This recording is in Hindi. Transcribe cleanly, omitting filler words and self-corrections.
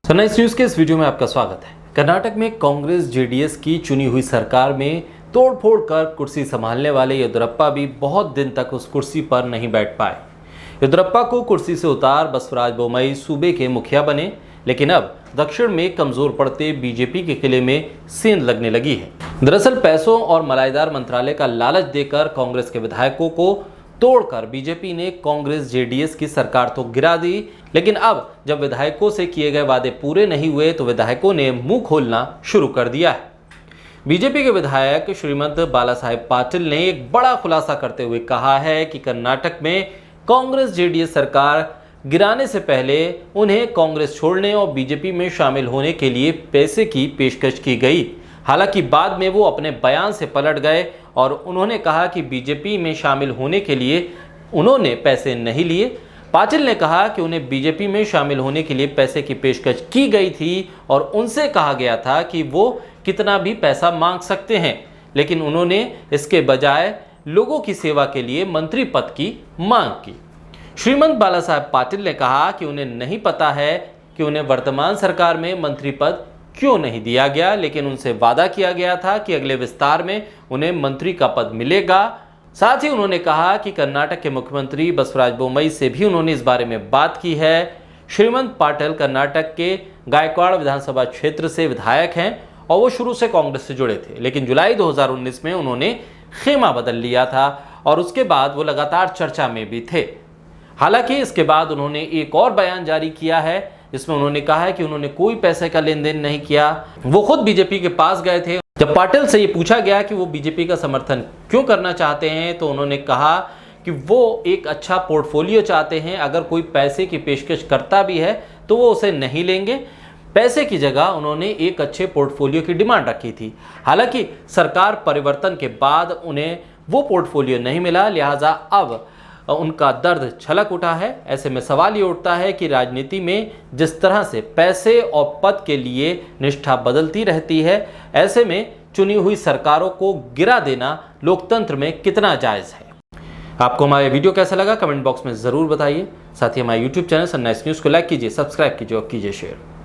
सनराइज न्यूज के इस वीडियो में आपका स्वागत है। कर्नाटक में कांग्रेस जेडीएस की चुनी हुई सरकार में तोड़फोड़ कर कुर्सी संभालने वाले येदियुरप्पा भी बहुत दिन तक उस कुर्सी पर नहीं बैठ पाए। येदियुरप्पा को कुर्सी से उतार बसवराज बोम्मई सूबे के मुखिया बने, लेकिन अब दक्षिण में कमजोर पड़ते बीजेपी के किले में सेंध लगने लगी है। दरअसल पैसों और मलाईदार मंत्रालय का लालच देकर कांग्रेस के विधायकों को तोड़कर बीजेपी ने कांग्रेस जेडीएस की सरकार तो गिरा दी, लेकिन अब जब विधायकों से किए गए वादे पूरे नहीं हुए तो विधायकों ने मुंह खोलना शुरू कर दिया है। बीजेपी के विधायक श्रीमंत बालासाहेब पाटिल ने एक बड़ा खुलासा करते हुए कहा है कि कर्नाटक में कांग्रेस जेडीएस सरकार गिराने से पहले उन्हें कांग्रेस छोड़ने और बीजेपी में शामिल होने के लिए पैसे की पेशकश की गई। हालांकि बाद में वो अपने बयान से पलट गए और उन्होंने कहा कि बीजेपी में शामिल होने के लिए उन्होंने पैसे नहीं लिए। पाटिल ने कहा कि उन्हें बीजेपी में शामिल होने के लिए पैसे की पेशकश की गई थी और उनसे कहा गया था कि वो कितना भी पैसा मांग सकते हैं, लेकिन उन्होंने इसके बजाय लोगों की सेवा के लिए मंत्री पद की मांग की। श्रीमंत बालासाहेब पाटिल ने कहा कि उन्हें नहीं पता है कि उन्हें वर्तमान सरकार में मंत्री पद क्यों नहीं दिया गया, लेकिन उनसे वादा किया गया था कि अगले विस्तार में उन्हें मंत्री का पद मिलेगा। साथ ही उन्होंने कहा कि कर्नाटक के मुख्यमंत्री बसवराज बोम्मई से भी उन्होंने इस बारे में बात की है। श्रीमंत पाटिल कर्नाटक के गायकवाड़ विधानसभा क्षेत्र से विधायक हैं और वो शुरू से कांग्रेस से जुड़े थे, लेकिन जुलाई 2019 में उन्होंने खेमा बदल लिया था और उसके बाद वो लगातार चर्चा में भी थे। हालांकि इसके बाद उन्होंने एक और बयान जारी किया है जिसमें उन्होंने कहा है कि उन्होंने कोई पैसे का लेन देन नहीं किया। वो खुद बीजेपी के पास गए थे। जब पाटिल से ये पूछा गया कि वो बीजेपी का समर्थन क्यों करना चाहते हैं तो उन्होंने कहा कि वो एक अच्छा पोर्टफोलियो चाहते हैं, अगर कोई पैसे की पेशकश करता भी है तो वो उसे नहीं लेंगे। पैसे की जगह उन्होंने एक अच्छे पोर्टफोलियो की डिमांड रखी थी। हालांकि सरकार परिवर्तन के बाद उन्हें वो पोर्टफोलियो नहीं मिला, लिहाजा अब उनका दर्द छलक उठा है। ऐसे में सवाल ये उठता है कि राजनीति में जिस तरह से पैसे और पद के लिए निष्ठा बदलती रहती है, ऐसे में चुनी हुई सरकारों को गिरा देना लोकतंत्र में कितना जायज़ है। आपको हमारा वीडियो कैसा लगा कमेंट बॉक्स में ज़रूर बताइए। साथ ही हमारे यूट्यूब चैनल सनराइज न्यूज़ को लाइक कीजिए, सब्सक्राइब कीजिए और कीजिए शेयर।